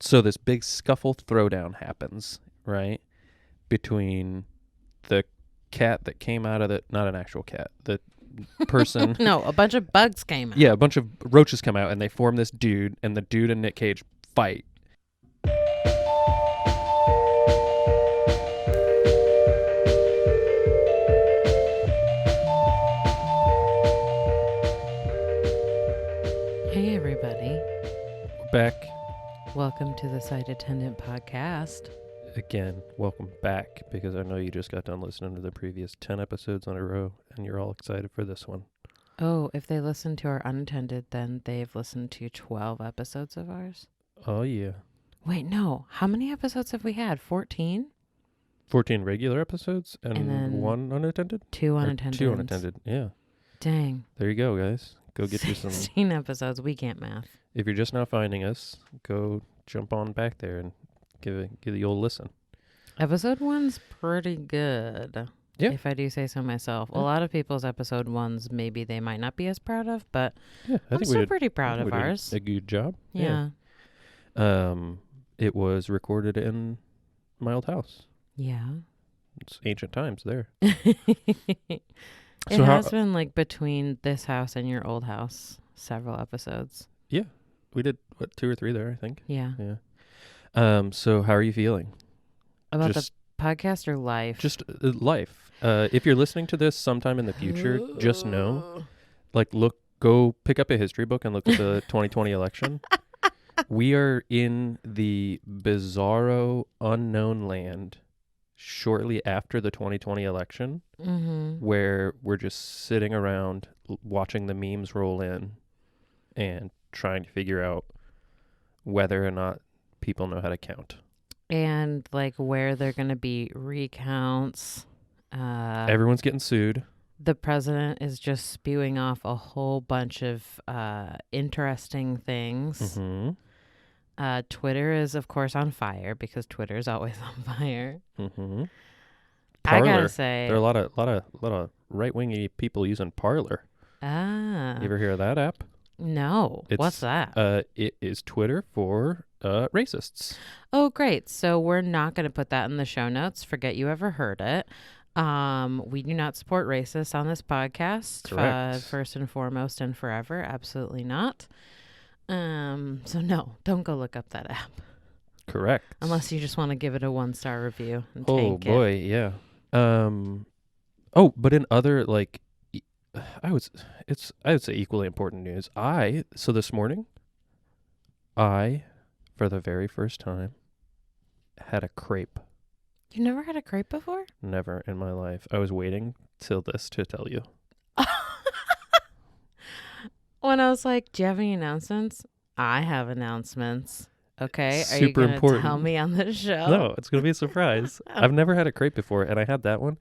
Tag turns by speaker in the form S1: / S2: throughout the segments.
S1: So this big scuffle throwdown happens, right? Between the cat that came out of the, not an actual cat, the person.
S2: No, a bunch of bugs came out.
S1: Yeah, a bunch of roaches come out and they form this dude, and the dude and Nick Cage fight.
S2: Hey, everybody.
S1: We're back.
S2: Welcome to the Site Attendant Podcast.
S1: Again, welcome back, because I know you just got done listening to the previous 10 episodes in a row, and you're all excited for this one.
S2: Oh, if they listen to our unattended, then they've listened to 12 episodes of ours?
S1: Oh, yeah.
S2: Wait, no. How many episodes have we had? 14?
S1: 14 regular episodes and
S2: then
S1: one unattended?
S2: 2
S1: Or
S2: unattended.
S1: 2 unattended, yeah.
S2: Dang.
S1: There you go, guys. Go get you some.
S2: 16 episodes. We can't math.
S1: If you're just now finding us, go jump on back there and give the old listen.
S2: Episode 1's pretty good.
S1: Yeah.
S2: If I do say so myself.
S1: Yeah.
S2: A lot of people's episode 1s maybe they might not be as proud of, but
S1: Yeah,
S2: I'm still pretty proud of ours.
S1: A good job.
S2: Yeah.
S1: It was recorded in my old house.
S2: Yeah.
S1: It's ancient times there.
S2: It
S1: So
S2: has been like between this house and your old house, several episodes.
S1: We did, 2 or 3 there, I think.
S2: Yeah.
S1: Yeah. So how are you feeling?
S2: About
S1: Just-
S2: the podcast or life?
S1: Just life. If you're listening to this sometime in the future, just know, go pick up a history book and look at the 2020 election. We are in the bizarro unknown land shortly after the 2020 election, where we're just sitting around watching the memes roll in and trying to figure out whether or not people know how to count.
S2: And like where they're going to be recounts.
S1: Everyone's getting sued.
S2: The president is just spewing off a whole bunch of interesting things.
S1: Mm-hmm.
S2: Twitter is, of course, on fire because Twitter is always on fire.
S1: Mm-hmm.
S2: I gotta
S1: Parler.
S2: say,
S1: There are a lot of right-wingy people using Parler. You ever hear of that app?
S2: No. What's that?
S1: It is Twitter for racists.
S2: Oh, great. So we're not going to put that in the show notes. Forget you ever heard it. We do not support racists on this podcast.
S1: Correct.
S2: First and foremost and forever. Absolutely not. So no, don't go look up that app.
S1: Correct.
S2: Unless you just want to give it a 1-star review and
S1: Oh
S2: tank
S1: boy,
S2: it.
S1: yeah. But in other I would say equally important news. So this morning, for the very first time, had a crepe.
S2: You never had a crepe before?
S1: Never in my life. I was waiting till this to tell you.
S2: When I was like, do you have any announcements? I have announcements. Okay. Are
S1: Super
S2: you going to
S1: important.
S2: tell me on the show?
S1: No, it's going to be a surprise. I've never had a crepe before, and I had that one.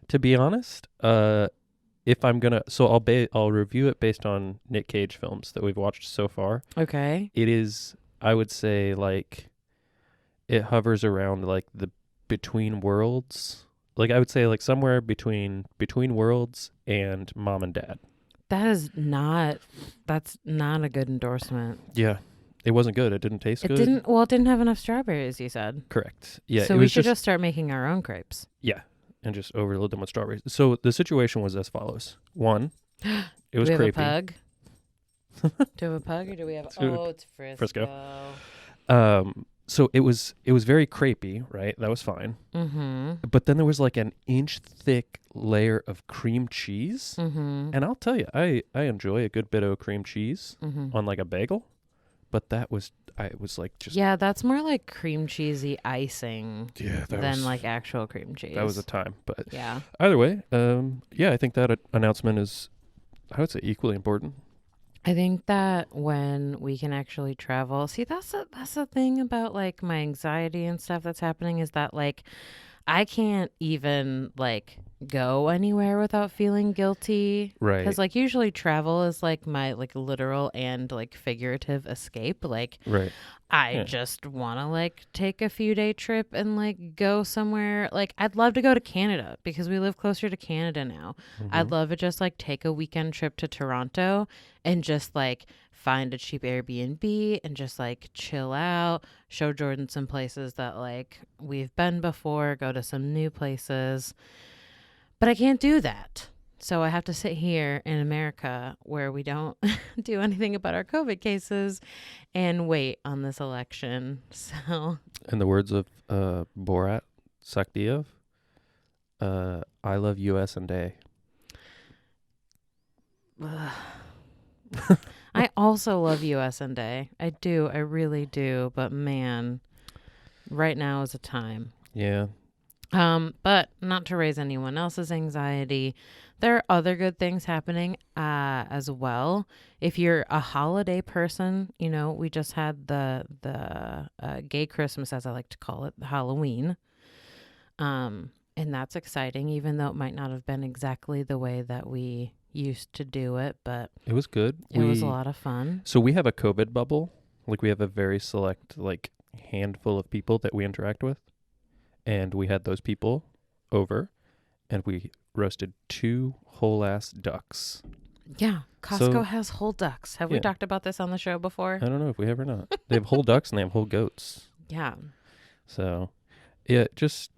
S1: To be honest, if I'm going to... So I'll review it based on Nick Cage films that we've watched so far.
S2: Okay.
S1: It is, I would say, it hovers around, the Between Worlds. I would say, somewhere between Worlds and Mom and Dad.
S2: That's not a good endorsement.
S1: Yeah. It wasn't good. It didn't taste good.
S2: It didn't have enough strawberries, you said.
S1: Correct. Yeah.
S2: So
S1: it
S2: we
S1: was
S2: should just start making our own crepes.
S1: Yeah. And just overload them with strawberries. So the situation was as follows. One, it was
S2: do we
S1: crepey.
S2: have a pug? Do we have a pug or do we have... it's Frisco.
S1: So it was very crepey, right? That was fine.
S2: Mm-hmm.
S1: But then there was an inch thick layer of cream cheese.
S2: Mm-hmm.
S1: And I'll tell you, I enjoy a good bit of cream cheese on a bagel. But it was just...
S2: Yeah, that's more like cream cheesy icing than actual cream cheese.
S1: That was a time. But
S2: yeah.
S1: either way, I think that announcement is, I would say, equally important.
S2: I think that when we can actually travel, see, that's the thing about my anxiety and stuff that's happening is that I can't even go anywhere without feeling guilty.
S1: Right.
S2: Because usually travel is my literal and figurative escape.
S1: Right.
S2: I just want to take a few day trip and go somewhere. I'd love to go to Canada because we live closer to Canada now.
S1: Mm-hmm.
S2: I'd love to just take a weekend trip to Toronto and just find a cheap Airbnb and just like chill out, show Jordan some places that like we've been before, go to some new places. But I can't do that. So I have to sit here in America where we don't do anything about our COVID cases and wait on this election. So
S1: In the words of Borat Sakdiev, I love US and A.
S2: I also love US and A. I do. I really do. But man, right now is a time.
S1: Yeah.
S2: But not to raise anyone else's anxiety. There are other good things happening as well. If you're a holiday person, you know, we just had the gay Christmas, as I like to call it, Halloween. And that's exciting, even though it might not have been exactly the way that we used to do it, but
S1: It was good.
S2: it was a lot of fun.
S1: So we have a COVID bubble. Like, we have a very select, like, handful of people that we interact with. And we had those people over, and we roasted 2 whole-ass ducks.
S2: Yeah. Costco has whole ducks. Have we
S1: Yeah.
S2: talked about this on the show before?
S1: I don't know if we have or not. They have whole ducks and they have whole goats.
S2: Yeah.
S1: So, yeah, just,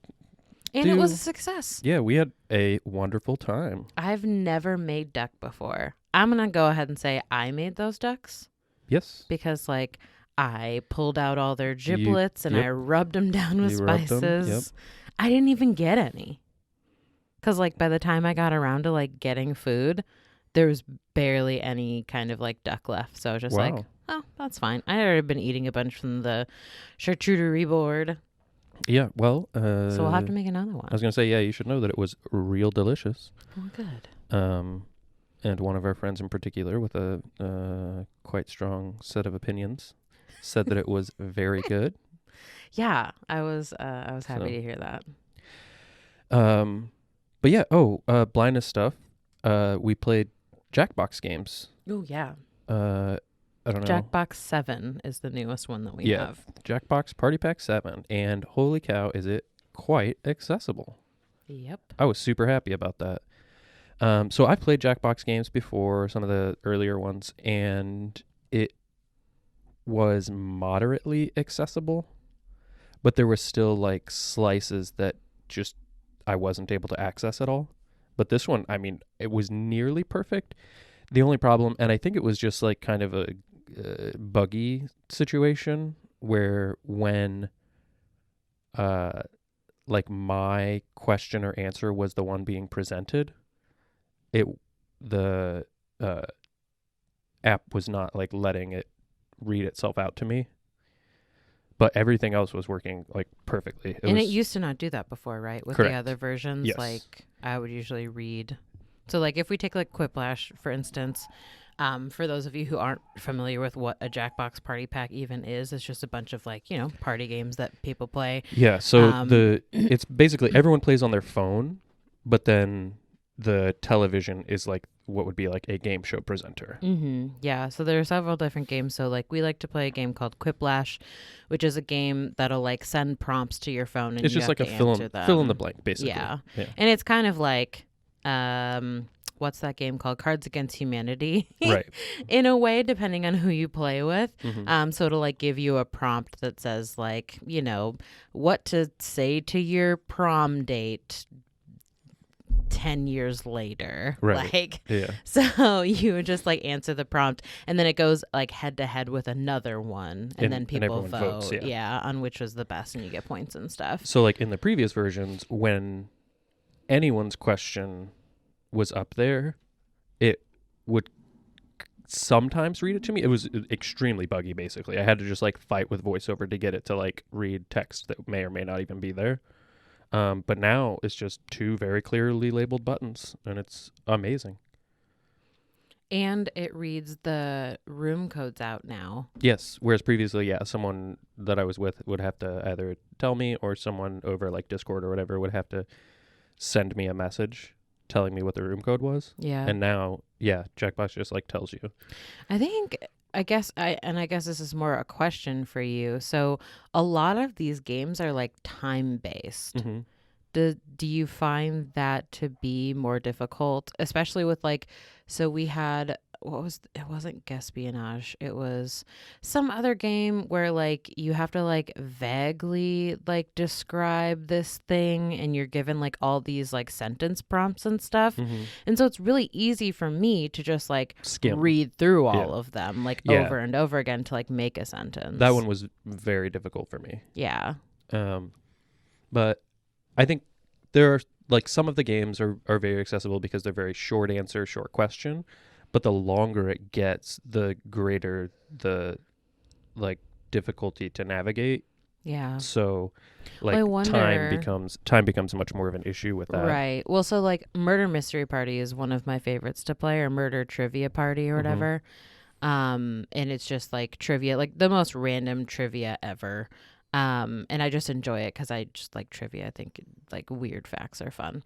S2: And it was a success.
S1: yeah, we had a wonderful time.
S2: I've never made duck before. I'm going to go ahead and say I made those ducks
S1: Yes.
S2: because, like, I pulled out all their giblets and I rubbed them down with
S1: You rubbed them,
S2: spices. I didn't even get any. Because, like, by the time I got around to, like, getting food, there was barely any kind of, like, duck left. So I was just like,
S1: Wow.
S2: oh, that's fine. I had already been eating a bunch from the charcuterie board.
S1: Yeah, well,
S2: So we'll have to make another one.
S1: I was going to say, yeah, you should know that it was real delicious.
S2: Oh, good.
S1: And one of our friends in particular, with a quite strong set of opinions, said that it was very good.
S2: Yeah, I was happy to hear that.
S1: But yeah, blindness stuff. We played Jackbox games.
S2: Oh, yeah.
S1: I don't know.
S2: Jackbox 7 is the newest one that we have.
S1: Jackbox Party Pack 7. And holy cow, is it quite accessible.
S2: Yep.
S1: I was super happy about that. So I've played Jackbox games before, some of the earlier ones, and it was moderately accessible, but there were still like slices that just I wasn't able to access at all. But this one, I mean, it was nearly perfect. The only problem, and I think it was just like kind of a buggy situation where when like my question or answer was the one being presented, the app was not like letting it read itself out to me, but everything else was working like perfectly.
S2: It used to not do that before, right? With
S1: Correct.
S2: the other versions,
S1: Yes.
S2: like I would usually read. So like if we take like Quiplash, for instance, for those of you who aren't familiar with what a Jackbox party pack even is, it's just a bunch of like, you know, party games that people play.
S1: Yeah, so it's basically everyone plays on their phone, but then the television is like what would be like a game show presenter.
S2: Mm-hmm. Yeah, so there are several different games. So like we like to play a game called Quiplash, which is a game that'll like send prompts to your phone and
S1: It's
S2: you
S1: just
S2: have
S1: like
S2: to
S1: a
S2: answer them.
S1: fill in the blank, basically.
S2: Yeah. And it's kind of like what's that game called? Cards Against Humanity.
S1: Right.
S2: In a way, depending on who you play with.
S1: Mm-hmm.
S2: So it'll like give you a prompt that says like, you know, what to say to your prom date 10 years later.
S1: Right.
S2: Like,
S1: Yeah.
S2: so you would just like answer the prompt and then it goes like head to head with another one and then people
S1: everyone
S2: vote.
S1: votes, yeah.
S2: On which was the best and you get points and stuff.
S1: So like in the previous versions, when anyone's question was up there, it would sometimes read it to me. It was extremely buggy, basically. I had to just like fight with voiceover to get it to like read text that may or may not even be there. But now it's just 2 very clearly labeled buttons, and it's amazing.
S2: And it reads the room codes out now.
S1: Yes, whereas previously, yeah, someone that I was with would have to either tell me or someone over like Discord or whatever would have to send me a message telling me what the room code was.
S2: Yeah.
S1: And now, yeah, Jackbox just like tells you.
S2: I guess this is more a question for you. So a lot of these games are like time based.
S1: Mm-hmm.
S2: Do you find that to be more difficult, especially with like, so we had it wasn't Espionage. It was some other game where like you have to like vaguely like describe this thing and you're given like all these like sentence prompts and stuff.
S1: Mm-hmm.
S2: And so it's really easy for me to just like
S1: Skim.
S2: read through all
S1: Yeah.
S2: of them like
S1: Yeah.
S2: over and over again to like make a sentence.
S1: That one was very difficult for me.
S2: Yeah.
S1: But I think there are like some of the games are very accessible because they're very short answer, short question. But the longer it gets, the greater the like difficulty to navigate.
S2: Yeah.
S1: So like
S2: I wonder,
S1: time becomes much more of an issue with that.
S2: right. Well, so like Murder Mystery Party is one of my favorites to play, or Murder Trivia Party or whatever. And it's just like trivia, like the most random trivia ever. And I just enjoy it because I just like trivia. I think like weird facts are fun.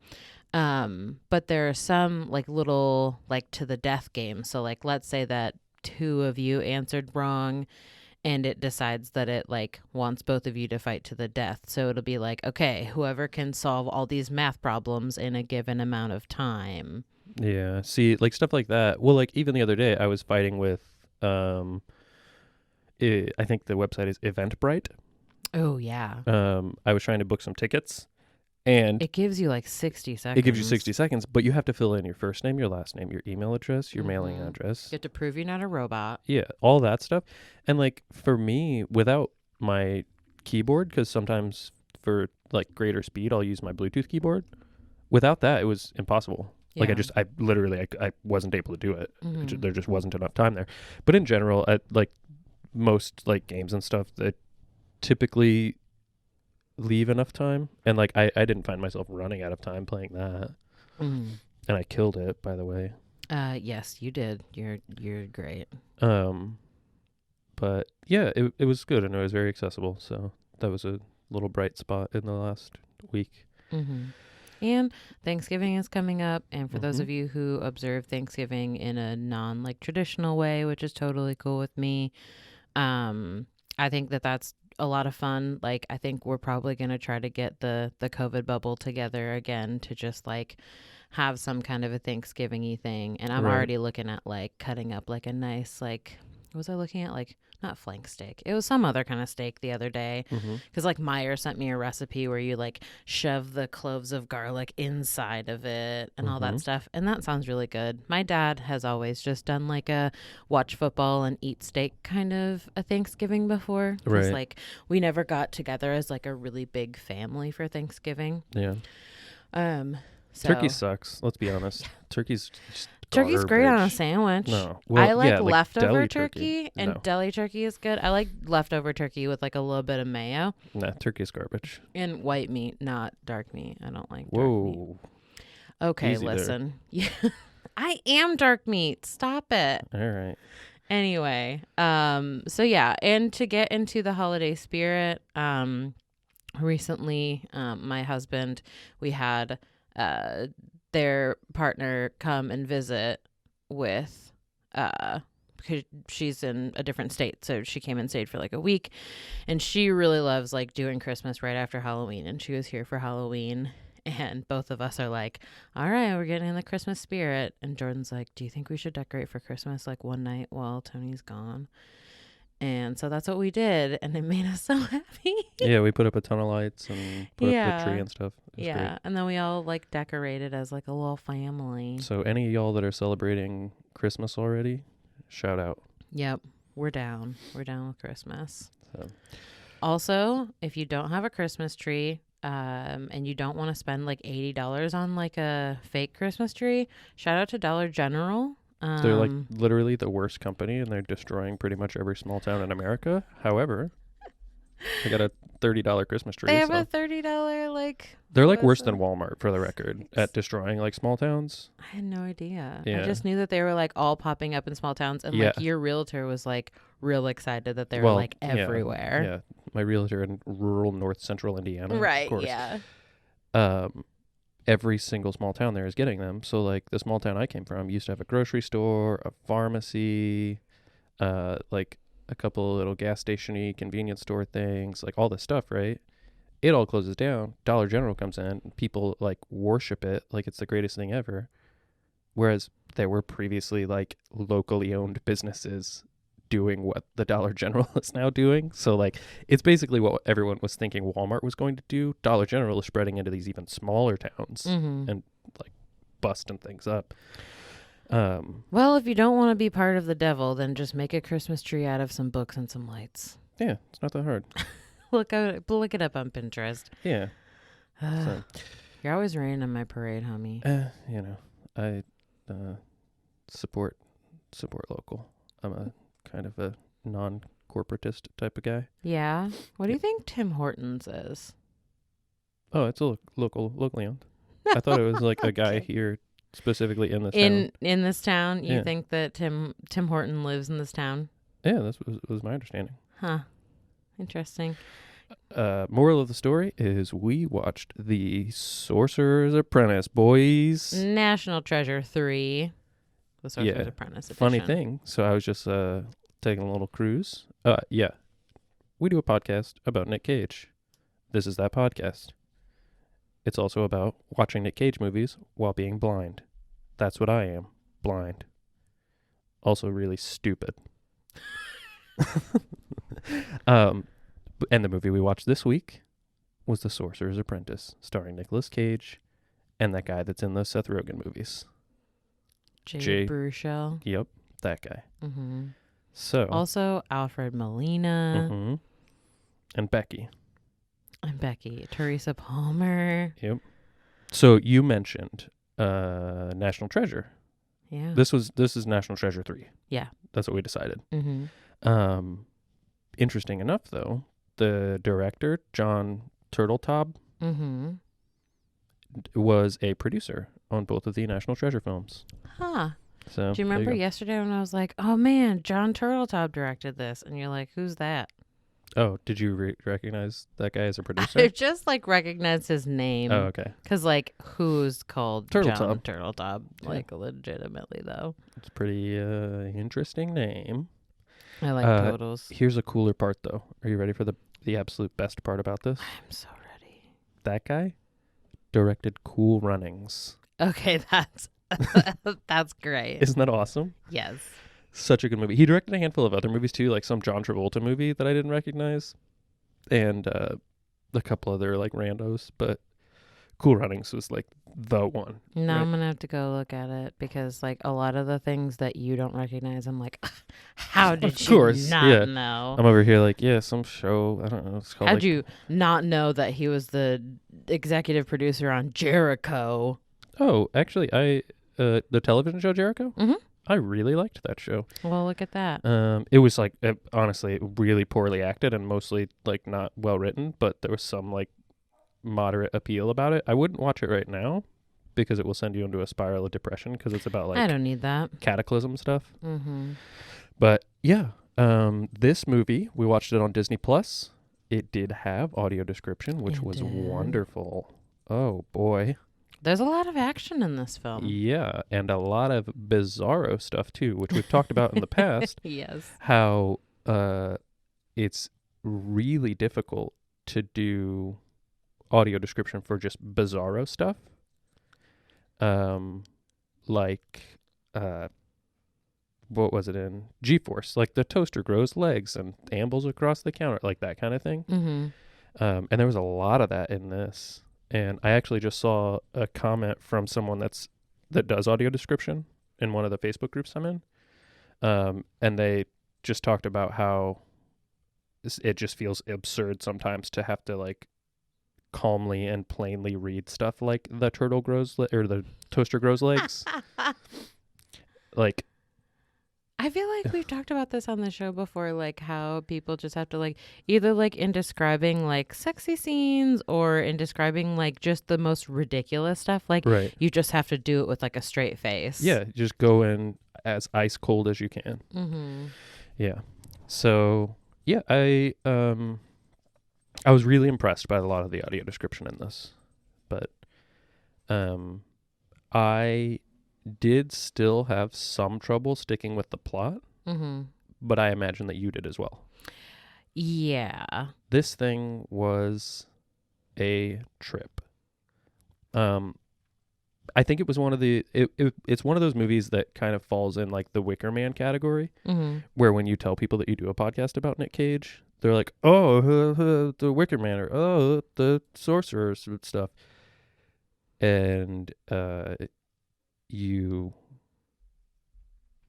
S2: But there are some like little like to the death games. So like let's say that 2 of you answered wrong and it decides that it like wants both of you to fight to the death. So it'll be like, okay, whoever can solve all these math problems in a given amount of time.
S1: Yeah. See, like stuff like that. Well, like even the other day I was fighting with I think the website is Eventbrite.
S2: Oh yeah.
S1: I was trying to book some tickets and
S2: It gives you like 60 seconds.
S1: it gives you 60 seconds, but you have to fill in your first name, your last name, your email address, your mailing address.
S2: You have to prove you're not a robot.
S1: Yeah, all that stuff. And like for me, without my keyboard, because sometimes for like greater speed, I'll use my Bluetooth keyboard. Without that, it was impossible. Like I literally wasn't able to do it. There just wasn't enough time there. But in general, at like most like games and stuff, that typically leave enough time, and like I didn't find myself running out of time playing that. And I killed it, by the way.
S2: Yes, you did. You're great.
S1: But yeah, it was good and it was very accessible, so that was a little bright spot in the last week.
S2: And Thanksgiving is coming up, and for those of you who observe Thanksgiving in a non like traditional way, which is totally cool with me, I think that that's a lot of fun. Like, I think we're probably going to try to get the COVID bubble together again to just like have some kind of a Thanksgiving-y thing. And I'm already looking at like cutting up like a nice, like, what was I looking at? Like, not flank steak. It was some other kind of steak the other day. Because like Meyer sent me a recipe where you like shove the cloves of garlic inside of it and all that stuff. And that sounds really good. My dad has always just done like a watch football and eat steak kind of a Thanksgiving before. Because like we never got together as like a really big family for Thanksgiving.
S1: Yeah.
S2: So.
S1: Turkey sucks. Let's be honest. Turkey's just
S2: Turkey's great on a sandwich.
S1: No. Well,
S2: I like
S1: yeah,
S2: leftover
S1: deli
S2: turkey, and
S1: no.
S2: deli turkey is good. I like leftover turkey with like a little bit of mayo.
S1: Nah, turkey's garbage.
S2: And white meat, not dark meat. I don't like dark
S1: Whoa.
S2: meat. Okay,
S1: Easy
S2: listen. Yeah. I am dark meat. Stop it.
S1: All right.
S2: Anyway, so yeah, and to get into the holiday spirit, recently, my husband, we had their partner come and visit with because she's in a different state, so she came and stayed for like a week, and she really loves like doing Christmas right after Halloween, and she was here for Halloween, and both of us are like, all right, we're getting in the Christmas spirit. And Jordan's like, do you think we should decorate for Christmas like one night while Tony's gone? And so that's what we did, and it made us so happy.
S1: Yeah, we put up a ton of lights and put up the tree and stuff.
S2: Yeah, great. And then we all like decorated as like a little family.
S1: So any of y'all that are celebrating Christmas already, shout out.
S2: Yep, we're down. We're down with Christmas.
S1: So.
S2: Also, if you don't have a Christmas tree, and you don't want to spend like $80 on like a fake Christmas tree, shout out to Dollar General.
S1: They're like literally the worst company, and they're destroying pretty much every small town in America. However, they got a $30 Christmas tree.
S2: They have a $30 like.
S1: They're like worse than Walmart, for the record, at destroying like small towns.
S2: I had no idea.
S1: Yeah.
S2: I just knew that they were like all popping up in small towns, and like your realtor was like real excited that they were like everywhere.
S1: Yeah, my realtor in rural north central Indiana.
S2: Right.
S1: Of course.
S2: Yeah.
S1: Every single small town there is getting them. So like the small town I came from used to have a grocery store, a pharmacy, like a couple of little gas station-y convenience store things, like all this stuff, right? It all closes down. Dollar General comes in, and people like worship it like it's the greatest thing ever. Whereas there were previously like locally owned businesses doing what the Dollar General is now doing. So like it's basically what everyone was thinking Walmart was going to do. Dollar General is spreading into these even smaller towns and like busting things up.
S2: Well, if you don't want to be part of the devil, then just make a Christmas tree out of some books and some lights.
S1: Yeah, it's not that hard. look
S2: it up on Pinterest.
S1: Yeah. So,
S2: you're always raining on my parade, homie.
S1: You know, I support local. I'm a kind of a non-corporatist type of guy.
S2: Yeah. What do you think Tim Hortons is?
S1: Oh, it's a locally owned. I thought it was like a guy here specifically in this town.
S2: In this town, you
S1: Yeah.
S2: think that Tim Horton lives in this town?
S1: Yeah, that was my understanding.
S2: Huh. Interesting.
S1: Moral of the story is we watched the Sorcerer's Apprentice, boys.
S2: National Treasure 3. The Sorcerer's
S1: Yeah.
S2: Apprentice edition.
S1: Funny thing. So I was just taking a little cruise. Yeah. We do a podcast about Nick Cage. This is that podcast. It's also about watching Nick Cage movies while being blind. That's what I am. Blind. Also really stupid. And the movie we watched this week was The Sorcerer's Apprentice, starring Nicolas Cage and that guy that's in the Seth Rogen movies.
S2: Jay Baruchel.
S1: Yep, that guy.
S2: Mm-hmm.
S1: So
S2: Also, Alfred Molina.
S1: Mm-hmm. And Becky.
S2: And Becky. Teresa Palmer.
S1: Yep. So you mentioned National Treasure.
S2: Yeah.
S1: This is National Treasure 3.
S2: Yeah.
S1: That's what we decided.
S2: Mm-hmm.
S1: Interesting enough, though, the director, John Turteltaub, was a producer on both of the National Treasure films.
S2: Huh.
S1: So
S2: do you remember yesterday when I was like, oh man, John Turteltaub directed this? And you're like, who's that?
S1: Oh, did you recognize that guy as a producer?
S2: I just like recognized his name.
S1: Oh, okay.
S2: Because like, who's called John Turteltaub?
S1: Yeah.
S2: Like legitimately though.
S1: It's a pretty interesting name.
S2: I like totals.
S1: Here's a cooler part, though. Are you ready for the absolute best part about this?
S2: I'm so ready.
S1: That guy directed Cool Runnings.
S2: Okay, that's great.
S1: Isn't that awesome?
S2: Yes.
S1: Such a good movie. He directed a handful of other movies, too, like some John Travolta movie that I didn't recognize. And a couple other, like, randos. But Cool Runnings was, like, the one.
S2: No,
S1: right?
S2: I'm going to have to go look at it because, like, a lot of the things that you don't recognize, I'm like, how did you not know?
S1: I'm over here like, yeah, some show. I don't know. It's called,
S2: How'd you not know that he was the executive producer on Jericho?
S1: Oh, actually, the television show Jericho?
S2: Mm-hmm.
S1: I really liked that show.
S2: Well, look at that.
S1: It was like, honestly, really poorly acted and mostly like not well written, but there was some like moderate appeal about it. I wouldn't watch it right now because it will send you into a spiral of depression because it's about like
S2: I don't need that.
S1: cataclysm stuff.
S2: Mm-hmm.
S1: But yeah, this movie, we watched it on Disney Plus. It did have audio description, which was wonderful. Oh boy.
S2: There's a lot of action in this film.
S1: Yeah, and a lot of bizarro stuff too, which we've talked about in the past.
S2: Yes. How
S1: it's really difficult to do audio description for just bizarro stuff. What was it in G-Force? Like the toaster grows legs and ambles across the counter, like that kind of thing.
S2: Mm-hmm.
S1: And there was a lot of that in this. And I actually just saw a comment from someone that does audio description in one of the Facebook groups I'm in. And they just talked about how it just feels absurd sometimes to have to like calmly and plainly read stuff like the turtle grows or the toaster grows legs. Like,
S2: I feel like we've talked about this on the show before, like how people just have to like either like in describing like sexy scenes or in describing like just the most ridiculous stuff. Like
S1: right.
S2: You just have to do it with like a straight face.
S1: Yeah. Just go in as ice cold as you can.
S2: Mm-hmm.
S1: Yeah. So yeah, I was really impressed by a lot of the audio description in this, but I did still have some trouble sticking with the plot, but I imagine that you did as well.
S2: Yeah.
S1: This thing was a trip. I think it was one of it's one of those movies that kind of falls in like the Wicker Man category, where when you tell people that you do a podcast about Nick Cage, they're like, oh, the Wicker Man, or oh, the Sorcerer stuff. And you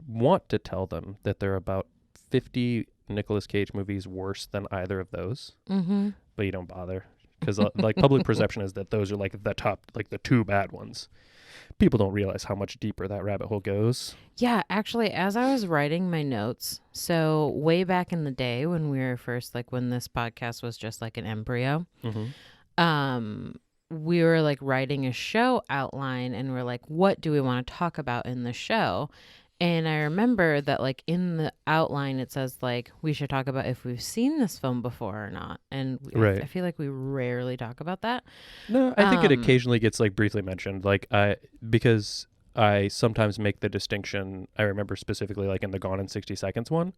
S1: want to tell them that there are about 50 Nicolas Cage movies worse than either of those, but you don't bother. Because like public perception is that those are like the top, like the two bad ones. People don't realize how much deeper that rabbit hole goes.
S2: Yeah, actually, as I was writing my notes, so way back in the day when we were first, like when this podcast was just like an embryo, we were like writing a show outline and we're like, what do we want to talk about in the show? And I remember that like in the outline, it says like, we should talk about if we've seen this film before or not. And
S1: Right.
S2: I feel like we rarely talk about that.
S1: No, I think it occasionally gets like briefly mentioned. Like because I sometimes make the distinction. I remember specifically like in the Gone in 60 Seconds one,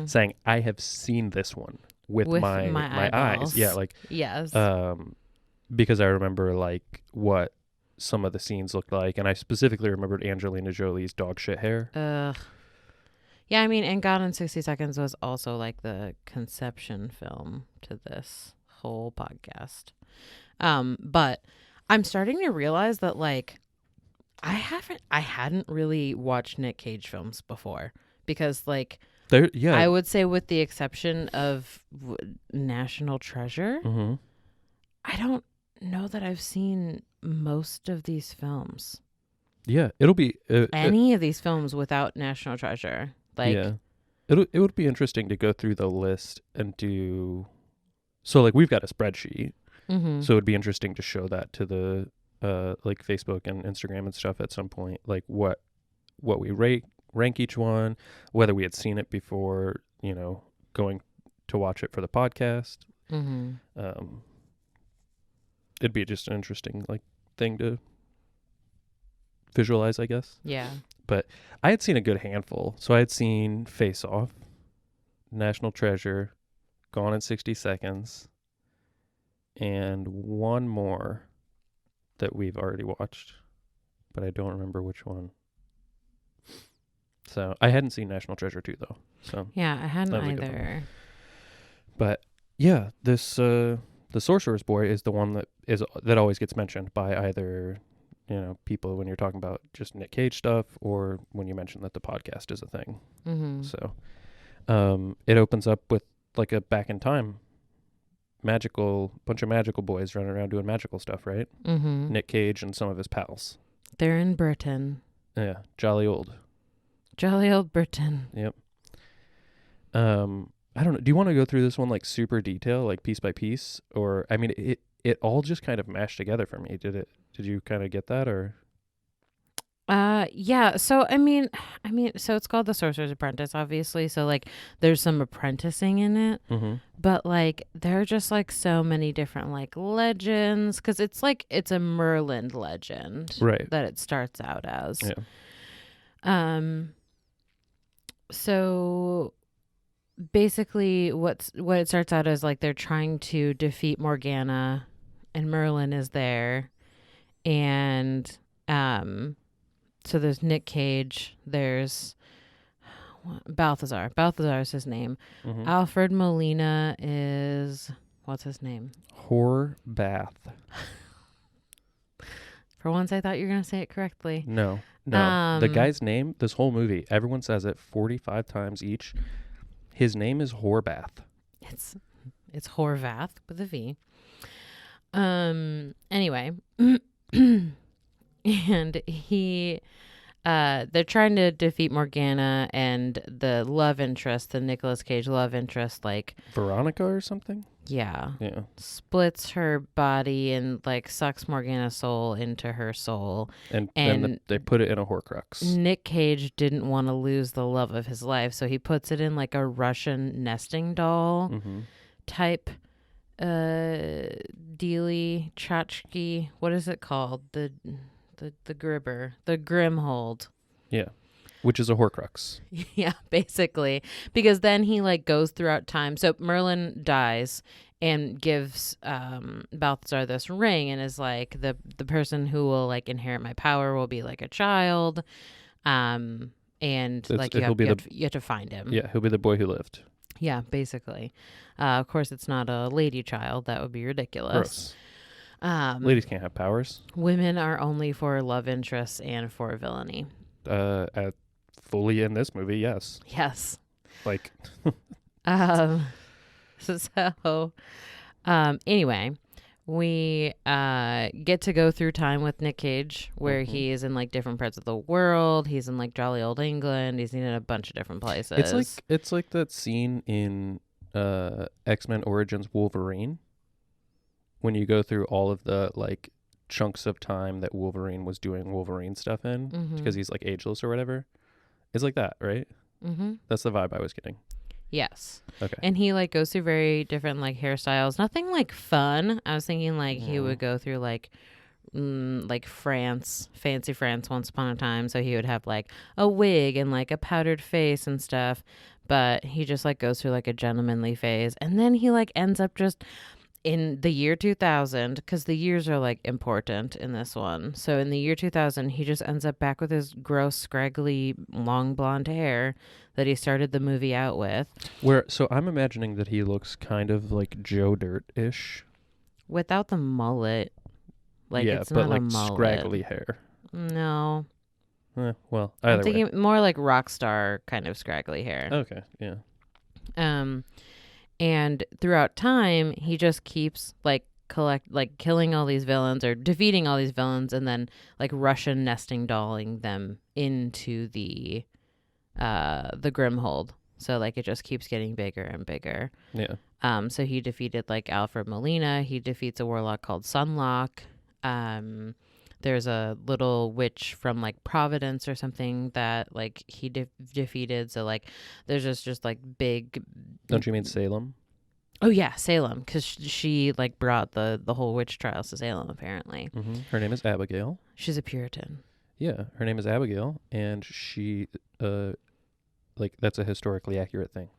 S1: saying I have seen this one with my eyes. Yeah. Like,
S2: yes.
S1: Because I remember like what some of the scenes looked like, and I specifically remembered Angelina Jolie's dog shit hair.
S2: Yeah, I mean, and Gone in 60 Seconds was also like the conception film to this whole podcast. But I'm starting to realize that like I hadn't really watched Nick Cage films before, because like I would say with the exception of National Treasure, I don't know that I've seen most of these films.
S1: Yeah, it'll be
S2: any of these films without National Treasure. Like,
S1: yeah, it would be interesting to go through the list and do. So like we've got a spreadsheet, so it'd be interesting to show that to the like Facebook and Instagram and stuff at some point. Like what we rank each one, whether we had seen it before, you know, going to watch it for the podcast. It'd be just an interesting like thing to visualize, I guess.
S2: Yeah.
S1: But I had seen a good handful. So I had seen Face Off, National Treasure, Gone in 60 Seconds, and one more that we've already watched, but I don't remember which one. So I hadn't seen National Treasure 2 though. So
S2: yeah, I hadn't either.
S1: But yeah, this the Sorcerer's Boy is the one that always gets mentioned by either, you know, people when you're talking about just Nick Cage stuff, or when you mention that the podcast is a thing. So it opens up with like a back in time bunch of magical boys running around doing magical stuff, right? Nick Cage and some of his pals.
S2: They're in Britain.
S1: Yeah, jolly old
S2: Britain.
S1: Yep. I don't know. Do you want to go through this one like super detail, like piece by piece, or I mean, it all just kind of mashed together for me. Did you kind of get that, or?
S2: Yeah. So I mean, so it's called The Sorcerer's Apprentice, obviously. So like, there's some apprenticing in it, but like, there are just like so many different like legends, because it's a Merlin legend,
S1: right?
S2: That it starts out as.
S1: Yeah.
S2: So basically what it starts out as, like, they're trying to defeat Morgana, and Merlin is there, and so there's Nick Cage, there's Balthazar is his name. Alfred Molina is, what's his name?
S1: Horbath.
S2: For once I thought you were gonna say it correctly.
S1: No, the guy's name, this whole movie, everyone says it 45 times each. His name is Horbath. It's
S2: Horvath with a V. Anyway, and he, they're trying to defeat Morgana, and the love interest, the Nicolas Cage love interest, like
S1: Veronica or something.
S2: Yeah.
S1: Yeah.
S2: Splits her body and like sucks Morgana's soul into her soul.
S1: And then they put it in a Horcrux.
S2: Nick Cage didn't want to lose the love of his life, so he puts it in like a Russian nesting doll type dealy tchotchke. What is it called? The gribber. The Grimhold.
S1: Yeah. which is a Horcrux.
S2: Yeah, basically. Because then he like goes throughout time. So Merlin dies and gives Balthazar this ring and is like the person who will like inherit my power will be like a child. And like you have to find him.
S1: Yeah, he'll be the boy who lived.
S2: Yeah, basically. Of course, it's not a lady child. That would be ridiculous.
S1: Gross. Ladies can't have powers.
S2: Women are only for love interests and for villainy.
S1: Fully in this movie, yes.
S2: Yes.
S1: Like.
S2: Anyway, we get to go through time with Nick Cage, where he is in like different parts of the world. He's in like jolly old England. He's in a bunch of different places.
S1: It's like that scene in X-Men Origins Wolverine, when you go through all of the like chunks of time that Wolverine was doing Wolverine stuff in, because he's like ageless or whatever. It's like that, right? Mm-hmm. That's the vibe I was getting.
S2: Yes.
S1: Okay.
S2: And he like goes through very different like hairstyles. Nothing like fun. I was thinking like he would go through like France, fancy France once upon a time. So he would have like a wig and like a powdered face and stuff. But he just like goes through like a gentlemanly phase. And then he like ends up just in the year 2000, because the years are like important in this one. So in the year 2000, he just ends up back with his gross, scraggly, long blonde hair that he started the movie out with.
S1: So I'm imagining that he looks kind of like Joe Dirt-ish.
S2: Without the mullet. Like,
S1: yeah,
S2: it's
S1: but
S2: not
S1: like
S2: a mullet.
S1: scraggly hair.
S2: No.
S1: Well, either
S2: I'm thinking
S1: way.
S2: more like rock star kind of scraggly hair.
S1: Okay, yeah.
S2: And throughout time, he just keeps like killing all these villains or defeating all these villains, and then like Russian nesting dolling them into the Grimhold. So like it just keeps getting bigger and bigger.
S1: Yeah.
S2: So he defeated like Alfred Molina. He defeats a warlock called Sunlock. There's a little witch from like Providence or something that like he defeated. So like there's just like big.
S1: Don't you mean Salem?
S2: Oh yeah, Salem, because she like brought the whole witch trials to Salem apparently.
S1: Mm-hmm. Her name is Abigail.
S2: She's a Puritan.
S1: Yeah, her name is Abigail, and she like that's a historically accurate thing.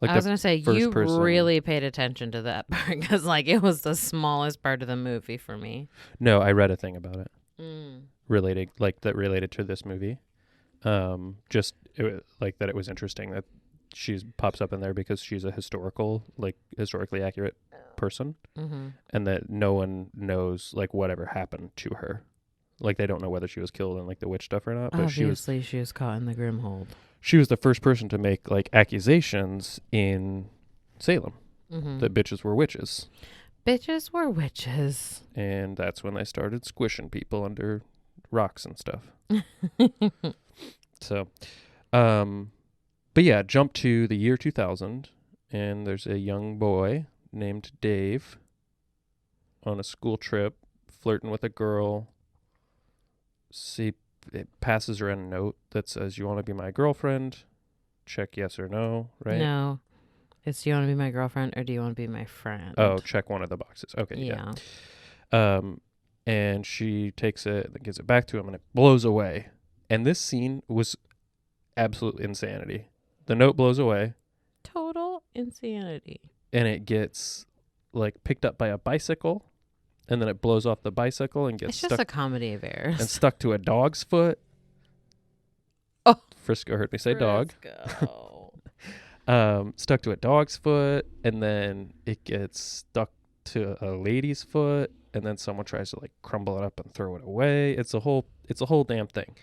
S1: Like
S2: I was gonna say you
S1: person...
S2: really paid attention to that part, because like it was the smallest part of the movie for me.
S1: No, I read a thing about it related to this movie. Like that it was interesting that she pops up in there because she's a historically accurate person, and that no one knows like whatever happened to her. Like they don't know whether she was killed in like the witch stuff or not. But
S2: obviously she was caught in the Grimhold.
S1: She was the first person to make like accusations in Salem that bitches were witches.
S2: Bitches were witches.
S1: And that's when they started squishing people under rocks and stuff. So, but yeah, jump to the year 2000, and there's a young boy named Dave on a school trip, flirting with a girl. It passes around a note that says, "You want to be my girlfriend? Check yes or no," right?
S2: No. It's, do you want to be my girlfriend or do you want to be my friend?
S1: Oh, check one of the boxes. Okay, yeah. And she takes it and gives it back to him, and it blows away. And this scene was absolute insanity. The note blows away.
S2: Total insanity.
S1: And it gets like picked up by a bicycle, and then it blows off the bicycle and gets
S2: It's just a comedy of errors.
S1: And stuck to a dog's foot.
S2: Oh,
S1: Frisco heard me say dog.
S2: Frisco.
S1: Stuck to a dog's foot, and then it gets stuck to a lady's foot, and then someone tries to like crumble it up and throw it away. It's a whole damn thing.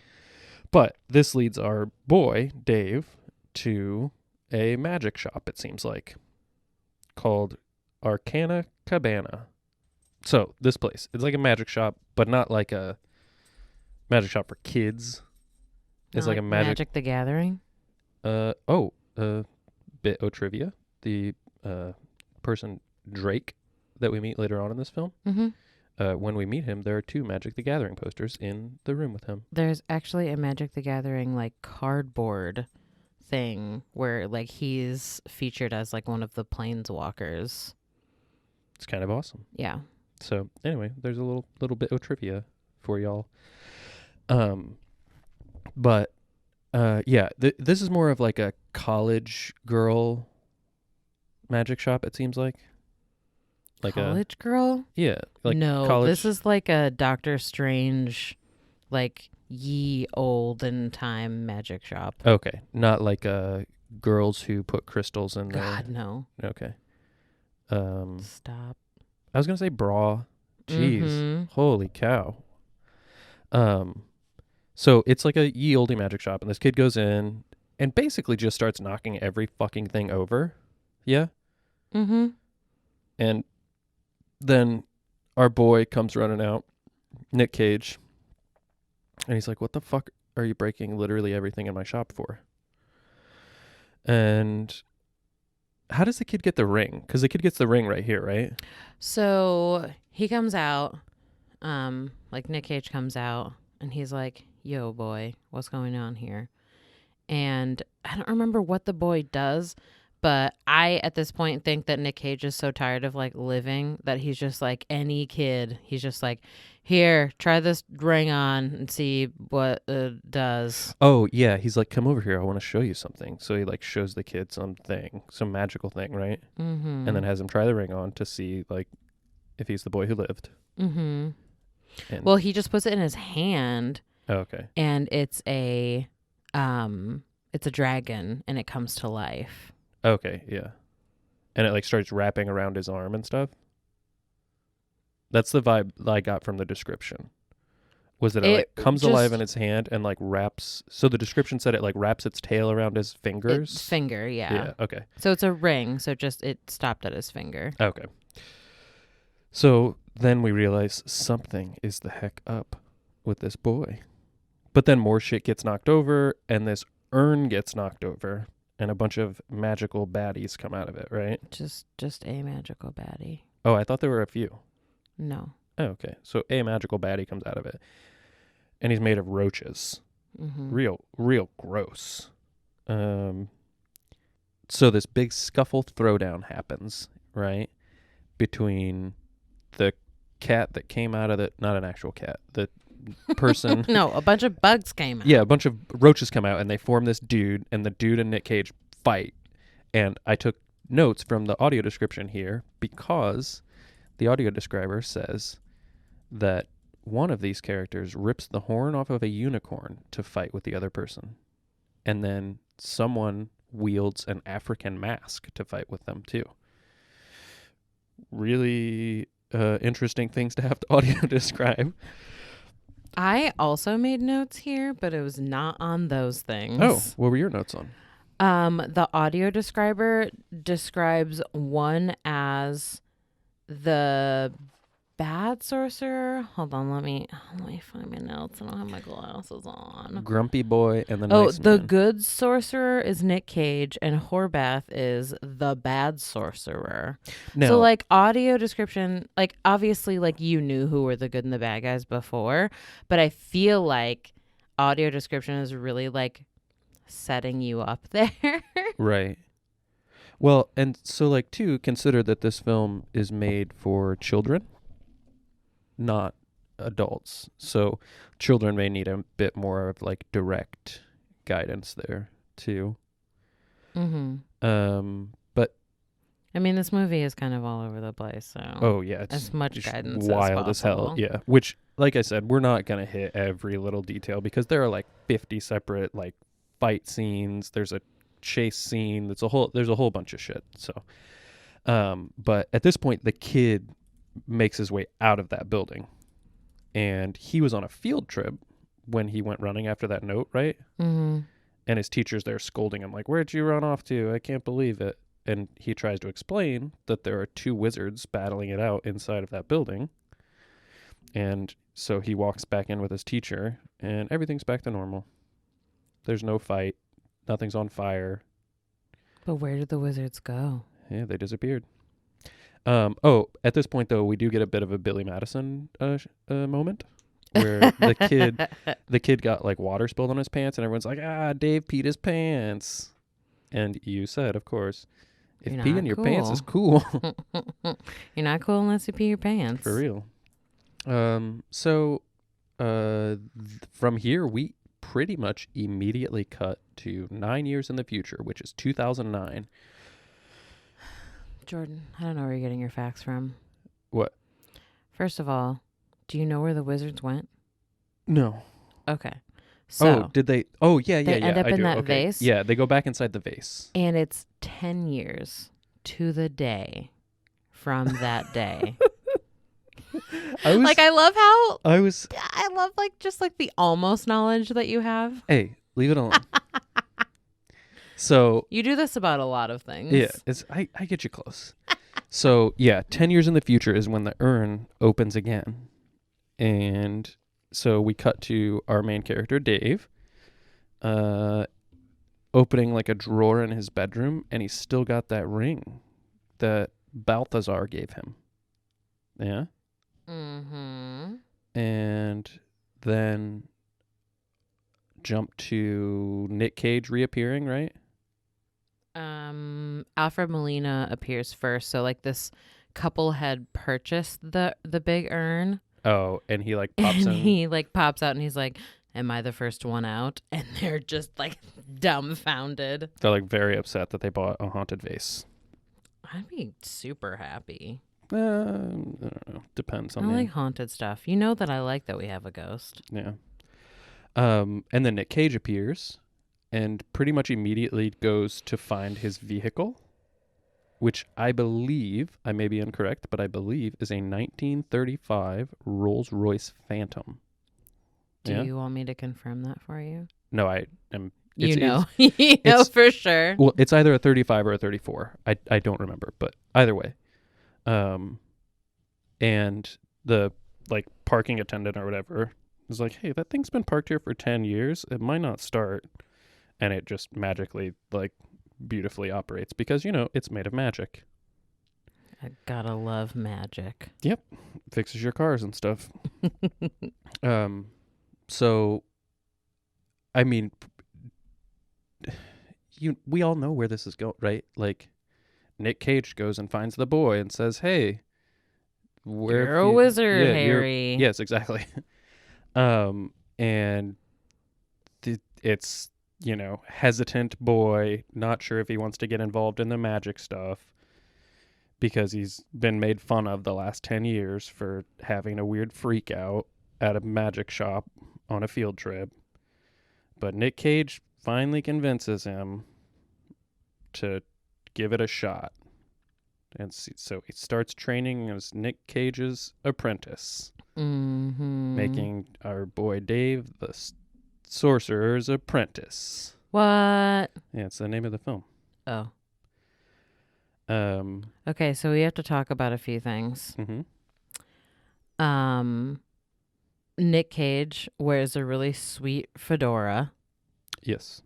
S1: But this leads our boy Dave to a magic shop, it seems like, called Arcana Cabana. So this place, it's like a magic shop, but not like a magic shop for kids. It's like a
S2: Magic the Gathering.
S1: Bit of trivia. The person Drake that we meet later on in this film. When we meet him, there are 2 Magic the Gathering posters in the room with him.
S2: There's actually a Magic the Gathering like cardboard thing where like he's featured as like one of the planeswalkers.
S1: It's kind of awesome.
S2: Yeah.
S1: So anyway, there's a little bit of trivia for y'all. But Yeah, this is more of like a college girl magic shop, it seems like. Like
S2: College girl?
S1: yeah, like
S2: No,
S1: college.
S2: this is like a Doctor Strange, like ye olden time magic shop.
S1: Okay, not like girls who put crystals in
S2: God,
S1: their.
S2: no.
S1: Okay.
S2: Stop.
S1: I was gonna say bra. Jeez,
S2: Mm-hmm.
S1: holy cow. So it's like a ye olde magic shop, and this kid goes in and basically just starts knocking every fucking thing over. Yeah,
S2: Mm-hmm.
S1: and then our boy comes running out, Nick Cage, and he's like, "What the fuck are you breaking literally everything in my shop for?" And how does the kid get the ring? Because the kid gets the ring right here, right?
S2: So he comes out, like Nick Cage comes out, and he's like, "Yo, boy, what's going on here?" And I don't remember what the boy does, but I at this point think that Nick Cage is so tired of like living that he's just like any kid. He's just like, "Here, try this ring on and see what it does."
S1: Oh yeah, he's like, "Come over here, I want to show you something." So he like shows the kid something, some magical thing, right?
S2: Mm-hmm.
S1: And then has him try the ring on to see like if he's the boy who lived.
S2: Mm-hmm.
S1: And
S2: Well, he just puts it in his hand,
S1: oh, okay.
S2: and it's a dragon, and it comes to life.
S1: Okay, yeah. And it like starts wrapping around his arm and stuff. That's the vibe I got from the description. Was that it like comes alive in its hand and like wraps. So the description said it like wraps its tail around his fingers.
S2: Finger, yeah.
S1: Yeah. Okay.
S2: So it's a ring. So just it stopped at his finger.
S1: Okay. So then we realize something is the heck up with this boy. But then more shit gets knocked over, and this urn gets knocked over, and a bunch of magical baddies come out of it, right?
S2: Just a magical baddie.
S1: Oh, I thought there were a few.
S2: No.
S1: Oh, okay. So a magical baddie comes out of it, and he's made of roaches.
S2: Mm-hmm.
S1: Real gross. So this big scuffle throwdown happens, right? Between the cat that came out of the, not an actual cat, the person.
S2: No, a bunch of bugs came out.
S1: Yeah, a bunch of roaches come out and they form this dude, and the dude and Nick Cage fight. And I took notes from the audio description here because the audio describer says that one of these characters rips the horn off of a unicorn to fight with the other person. And then someone wields an African mask to fight with them too. Really interesting things to have to audio describe.
S2: I also made notes here, but it was not on those things.
S1: Oh, what were your notes on?
S2: The audio describer describes one as the bad sorcerer. Hold on, let me find my notes. I don't have my glasses on.
S1: Grumpy boy and the nice
S2: the
S1: man.
S2: good sorcerer is Nick Cage, and Horbath is the bad sorcerer.
S1: No.
S2: So, like, audio description, like, obviously, like, you knew who were the good and the bad guys before, but I feel like audio description is really, like, setting you up there.
S1: Right. Well, and so, like, too, consider that this film is made for children, not adults. So children may need a bit more of, like, direct guidance there, too.
S2: Mm-hmm.
S1: But
S2: I mean, this movie is kind of all over the place, so
S1: oh yeah, it's
S2: as much
S1: just
S2: guidance
S1: wild
S2: as
S1: as hell.
S2: possible.
S1: Yeah, which, like I said, we're not gonna hit every little detail because there are like 50 separate like fight scenes. There's a chase scene. There's a whole bunch of shit. So, but at this point, the kid makes his way out of that building, and he was on a field trip when he went running after that note, right?
S2: Mm-hmm.
S1: And his teacher's there scolding him like, "Where'd you run off to? I can't believe it." And he tries to explain that there are two wizards battling it out inside of that building. And so he walks back in with his teacher, and everything's back to normal. There's no fight. Nothing's on fire.
S2: But where did the wizards go?
S1: Yeah, they disappeared. At this point, though, we do get a bit of a Billy Madison moment where the kid got like water spilled on his pants, and everyone's like, Dave peed his pants. And you said, of course, if
S2: You're
S1: peeing
S2: not
S1: your pants is
S2: cool.
S1: cool.
S2: You're not cool unless you pee your pants.
S1: For real. From here, we pretty much immediately cut to 9 years in the future, which is 2009.
S2: Jordan, I don't know where you're getting your facts from.
S1: What?
S2: First of all, do you know where the wizards went?
S1: No.
S2: Okay. So
S1: did they? Oh, yeah.
S2: they end up
S1: I
S2: in
S1: do.
S2: that
S1: Okay.
S2: vase?
S1: Yeah, they go back inside the vase.
S2: And it's 10 years to the day from that day. I love like just like the almost knowledge that you have.
S1: Hey, leave it alone. So
S2: you do this about a lot of things.
S1: Yeah, I get you close. So yeah, 10 years in the future is when the urn opens again. And so we cut to our main character, Dave, opening like a drawer in his bedroom, and he's still got that ring that Balthazar gave him. Yeah?
S2: Mm-hmm.
S1: And then jump to Nick Cage reappearing, right?
S2: Alfred Molina appears first. So like this couple had purchased the big urn.
S1: Oh, and he like pops in.
S2: He like pops out and he's like, "Am I the first one out?" And they're just like dumbfounded.
S1: They're like very upset that they bought a haunted vase.
S2: I'd be super happy.
S1: I don't know. Depends on
S2: I like haunted stuff. You know that I like that we have a ghost.
S1: Yeah. And then Nick Cage appears and pretty much immediately goes to find his vehicle, which I believe, I may be incorrect, but I believe is a 1935 Rolls-Royce Phantom.
S2: Do you want me to confirm that for you?
S1: No, I am.
S2: You know for sure.
S1: Well, it's either a 35 or a 34. I don't remember, but either way. And the like parking attendant or whatever is like, "Hey, that thing's been parked here for 10 years. It might not start." And it just magically like beautifully operates because, it's made of magic.
S2: I gotta love magic.
S1: Yep. Fixes your cars and stuff. So, I mean, we all know where this is going, right? Like, Nick Cage goes and finds the boy and says, "Hey,
S2: you're a wizard, Harry."
S1: Yes, exactly. And it's, hesitant boy, not sure if he wants to get involved in the magic stuff because he's been made fun of the last 10 years for having a weird freak out at a magic shop on a field trip. But Nick Cage finally convinces him to give it a shot. And so he starts training as Nick Cage's apprentice, making our boy Dave the Sorcerer's Apprentice.
S2: What?
S1: Yeah, it's the name of the film.
S2: Oh. Okay, so we have to talk about a few things.
S1: Mm-hmm.
S2: Nick Cage wears a really sweet fedora.
S1: Yes.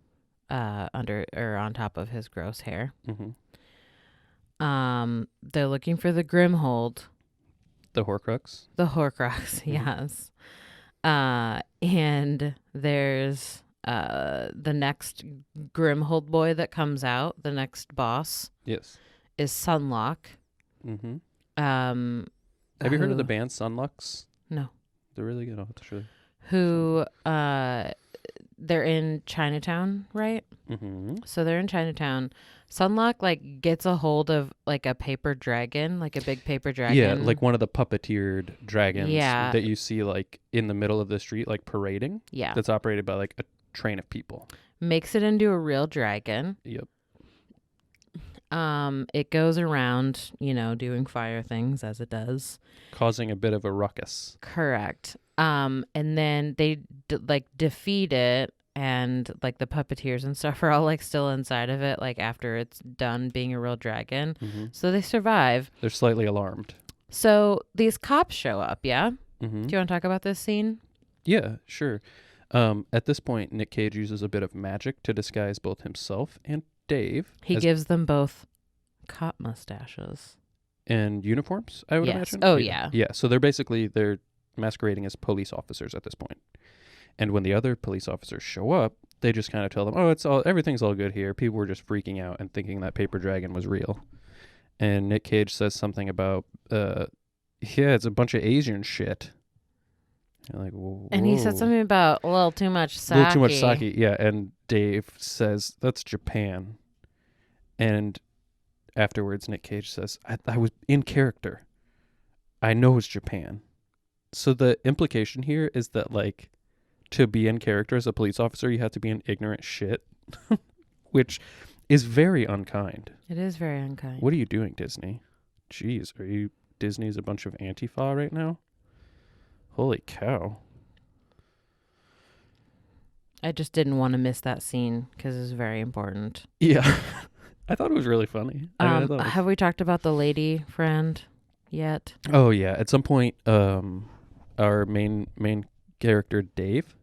S2: Under or on top of his gross hair.
S1: Mm-hmm.
S2: They're looking for the Grimhold.
S1: The Horcrux.
S2: The Horcrux, yes. And there's the next Grimhold boy that comes out, the next boss.
S1: Yes.
S2: Is Sunlock.
S1: Mm-hmm. Have you heard of the band Sunlux?
S2: No.
S1: They're really good. I'll have to show you.
S2: Who they're in Chinatown, right?
S1: Mm-hmm.
S2: So they're in Chinatown. Sunlock like gets a hold of like a paper dragon, like a big paper dragon.
S1: Yeah, like one of the puppeteered dragons
S2: that
S1: you see like in the middle of the street, like parading.
S2: Yeah.
S1: That's operated by like a train of people.
S2: Makes it into a real dragon.
S1: Yep.
S2: It goes around, doing fire things as it does.
S1: Causing a bit of a ruckus.
S2: Correct. And then they defeat it, and like the puppeteers and stuff are all like still inside of it, like after it's done being a real dragon.
S1: Mm-hmm.
S2: So they survive.
S1: They're slightly alarmed.
S2: So these cops show up, yeah?
S1: Mm-hmm.
S2: Do you want to talk about this scene?
S1: Yeah, sure. At this point, Nick Cage uses a bit of magic to disguise both himself and Dave.
S2: He gives them both cop mustaches.
S1: And uniforms, I would
S2: yes.
S1: imagine.
S2: Oh, yeah.
S1: Yeah, so they're masquerading as police officers at this point. And when the other police officers show up, they just kind of tell them, everything's all good here. People were just freaking out and thinking that paper dragon was real. And Nick Cage says something about, it's a bunch of Asian shit. You're like, whoa.
S2: And he said something about a little too much sake.
S1: A little too much sake, yeah. And Dave says, that's Japan. And afterwards, Nick Cage says, I was in character. I know it's Japan. So the implication here is that, like, to be in character as a police officer, you have to be an ignorant shit, which is very unkind.
S2: It is very unkind.
S1: What are you doing, Disney? Jeez, are you Disney's a bunch of Antifa right now? Holy cow.
S2: I just didn't want to miss that scene because it's very important.
S1: Yeah. I thought it was really funny.
S2: Have we talked about the lady friend yet?
S1: Oh, yeah. At some point, our main character, Dave,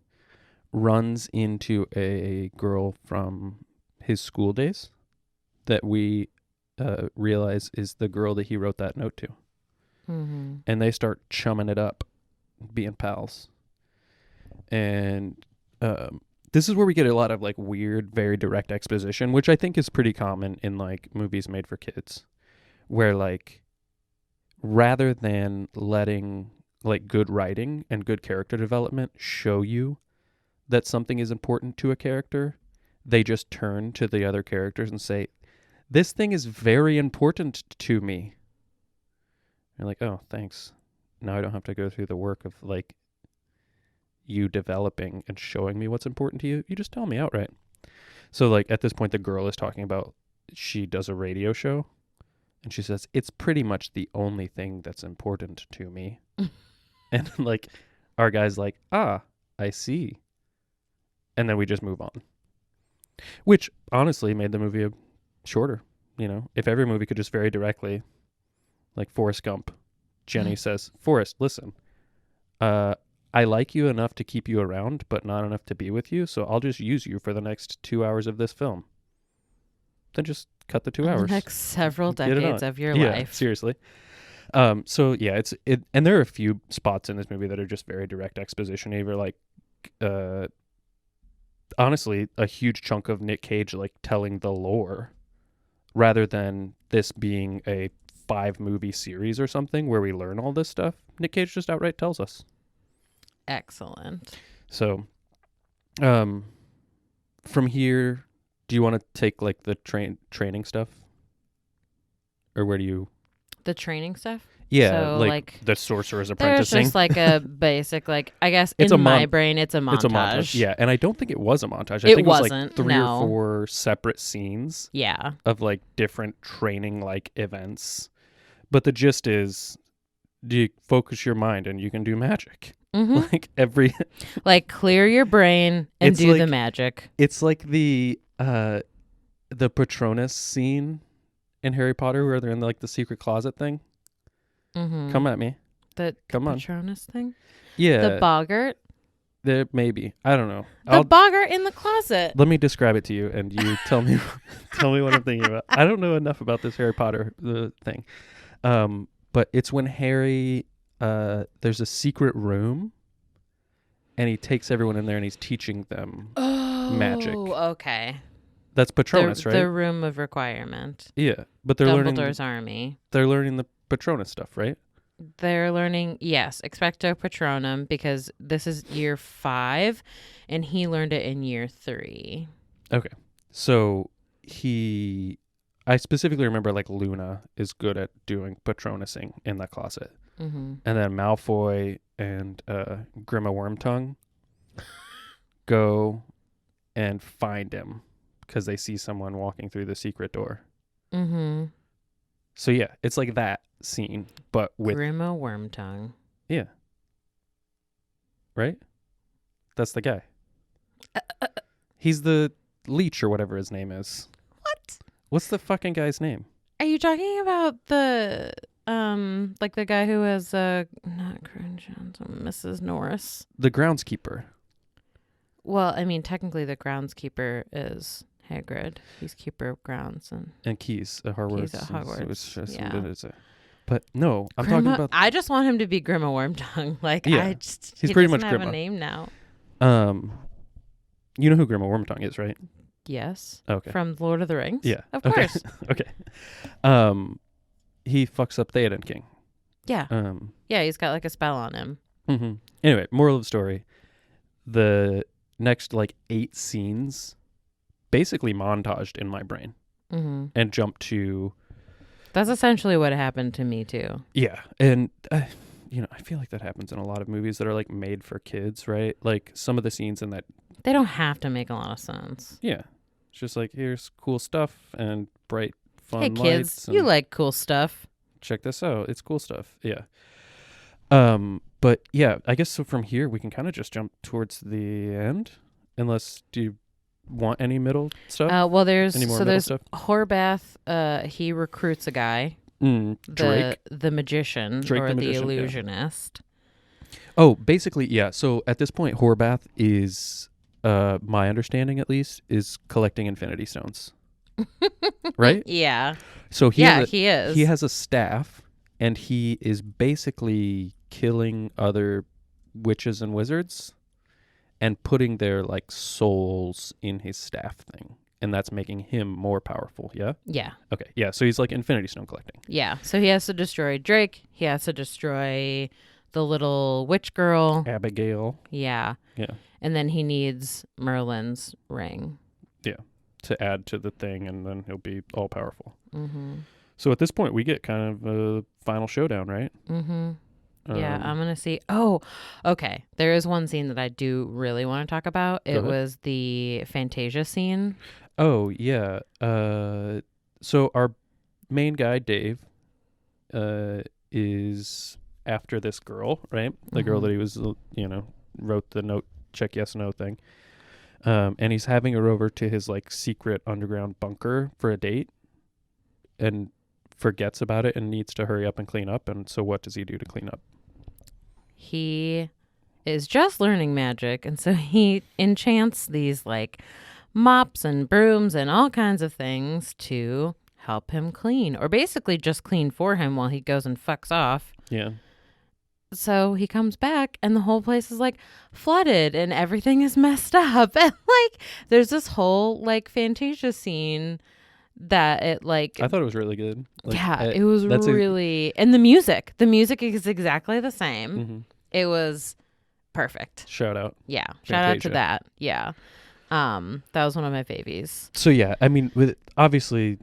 S1: runs into a girl from his school days that we realize is the girl that he wrote that note to.
S2: Mm-hmm.
S1: And they start chumming it up, being pals. And this is where we get a lot of, like, weird, very direct exposition, which I think is pretty common in, like, movies made for kids, where, like, rather than letting, like, good writing and good character development show you that something is important to a character, they just turn to the other characters and say, this thing is very important to me. You're like, oh, thanks. Now I don't have to go through the work of, like, you developing and showing me what's important to you. You just tell me outright. So, like, at this point, the girl is talking about she does a radio show, and she says, it's pretty much the only thing that's important to me. And, like, our guy's like, I see. And then we just move on. Which, honestly, made the movie shorter. You know, if every movie could just very directly, like Forrest Gump, Jenny says, Forrest, listen, I like you enough to keep you around, but not enough to be with you, so I'll just use you for the next 2 hours of this film. Then just cut the 2 hours.
S2: The next several decades of your life.
S1: Seriously. So yeah, and there are a few spots in this movie that are just very direct exposition. Either like, honestly, a huge chunk of Nick Cage like telling the lore, rather than this being a 5-movie series or something where we learn all this stuff. Nick Cage just outright tells us.
S2: Excellent.
S1: So, from here, do you want to take like the training stuff, or where do you?
S2: The training stuff.
S1: Yeah,
S2: So,
S1: like the Sorcerer's
S2: there's
S1: Apprenticing.
S2: just like a basic, like, I guess
S1: It's
S2: in
S1: a
S2: my brain, it's a montage.
S1: It's a montage. Yeah, and I don't think it was a montage. I
S2: It
S1: think it was like
S2: wasn't,
S1: 3
S2: no.
S1: or 4 separate scenes
S2: Yeah.
S1: of like different training like events. But the gist is, do you focus your mind and you can do magic?
S2: Mm-hmm.
S1: Like every
S2: Like, clear your brain and
S1: It's
S2: do
S1: like-
S2: the magic.
S1: It's like the Patronus scene in Harry Potter where they're in like the secret closet thing.
S2: Mm-hmm.
S1: Come at me.
S2: The
S1: Come on.
S2: Patronus thing?
S1: Yeah.
S2: The boggart?
S1: There maybe. I don't know.
S2: The boggart in the closet.
S1: Let me describe it to you and you tell me what I'm thinking about. I don't know enough about this Harry Potter thing. But it's when Harry there's a secret room and he takes everyone in there and he's teaching them magic.
S2: Okay.
S1: That's Patronus, right?
S2: The room of requirement.
S1: Yeah. But they're
S2: Dumbledore's army.
S1: They're learning the Patronus stuff, right?
S2: They're learning, yes, Expecto Patronum, because this is year 5, and he learned it in year 3.
S1: Okay. So I specifically remember like Luna is good at doing Patronusing in that closet.
S2: Mm-hmm.
S1: And then Malfoy and Grima Wormtongue go and find him because they see someone walking through the secret door.
S2: Mm-hmm.
S1: So yeah, it's like that scene, but with
S2: Grima Wormtongue.
S1: yeah, right. That's the guy. He's the leech or whatever his name is.
S2: What?
S1: What's the fucking guy's name?
S2: Are you talking about the like the guy who has not Crane Johnson, Mrs. Norris?
S1: The groundskeeper.
S2: Well, I mean, technically the groundskeeper is Hagrid. He's keeper of grounds
S1: And Keys at Hogwarts.
S2: Keys at Hogwarts, yeah.
S1: But no, I'm talking about.
S2: I just want him to be Grima Wormtongue. Like,
S1: Yeah,
S2: he's
S1: he's pretty much
S2: doesn't have
S1: Grima.
S2: a name now.
S1: You know who Grima Wormtongue is, right?
S2: Yes.
S1: Okay.
S2: From Lord of the Rings.
S1: Yeah.
S2: Of
S1: Okay.
S2: course.
S1: Okay. He fucks up Theoden King.
S2: Yeah. Yeah, he's got like a spell on him.
S1: Anyway, moral of the story: the next like 8 scenes basically montaged in my brain and jumped to.
S2: That's essentially what happened to me too.
S1: Yeah, and I feel like that happens in a lot of movies that are like made for kids, right? Like some of the scenes in that.
S2: They don't have to make a lot of sense.
S1: Yeah, it's just like here's cool stuff and bright, fun
S2: Hey kids,
S1: lights.
S2: you like cool stuff.
S1: Check this out. It's cool stuff. Yeah. But yeah, I guess so from here we can kind of just jump towards the end. Unless do you want any middle stuff?
S2: Well, there's
S1: Any more
S2: so
S1: middle
S2: there's
S1: stuff?
S2: Horbath. He recruits a guy,
S1: Drake.
S2: the magician
S1: Drake
S2: or
S1: the
S2: the
S1: magician, yeah.
S2: illusionist.
S1: Oh, basically, yeah. So at this point, Horbath is, my understanding at least, is collecting Infinity Stones. Right?
S2: Yeah.
S1: So he
S2: is.
S1: He has a staff, and he is basically killing other witches and wizards and putting their like souls in his staff thing. And that's making him more powerful, yeah?
S2: Yeah.
S1: Okay, yeah. So he's like Infinity Stone collecting.
S2: Yeah. So he has to destroy Drake. He has to destroy the little witch girl.
S1: Abigail.
S2: Yeah.
S1: Yeah.
S2: And then he needs Merlin's ring.
S1: Yeah. To add to the thing, and then he'll be all powerful.
S2: Mm-hmm.
S1: So at this point, we get kind of a final showdown, right?
S2: Mm-hmm. Yeah, I'm going to see. Oh, okay. There is one scene that I do really want to talk about. It was the Fantasia scene.
S1: Oh, yeah. So our main guy, Dave, is after this girl, right? The girl that he was, wrote the note, check yes, no thing. And he's having her over to his like secret underground bunker for a date and forgets about it and needs to hurry up and clean up. And so what does he do to clean up?
S2: He is just learning magic. And so he enchants these like mops and brooms and all kinds of things to help him clean, or basically just clean for him while he goes and fucks off.
S1: Yeah.
S2: So he comes back and the whole place is like flooded and everything is messed up. And like there's this whole like Fantasia scene that it like
S1: I thought it was really good. Like,
S2: yeah, it was really and the music is exactly the same.
S1: Mm-hmm.
S2: It was perfect.
S1: Shout out.
S2: Yeah.
S1: Fantasia.
S2: Shout out to that. Yeah. That was one of my favies.
S1: So yeah, I mean, with obviously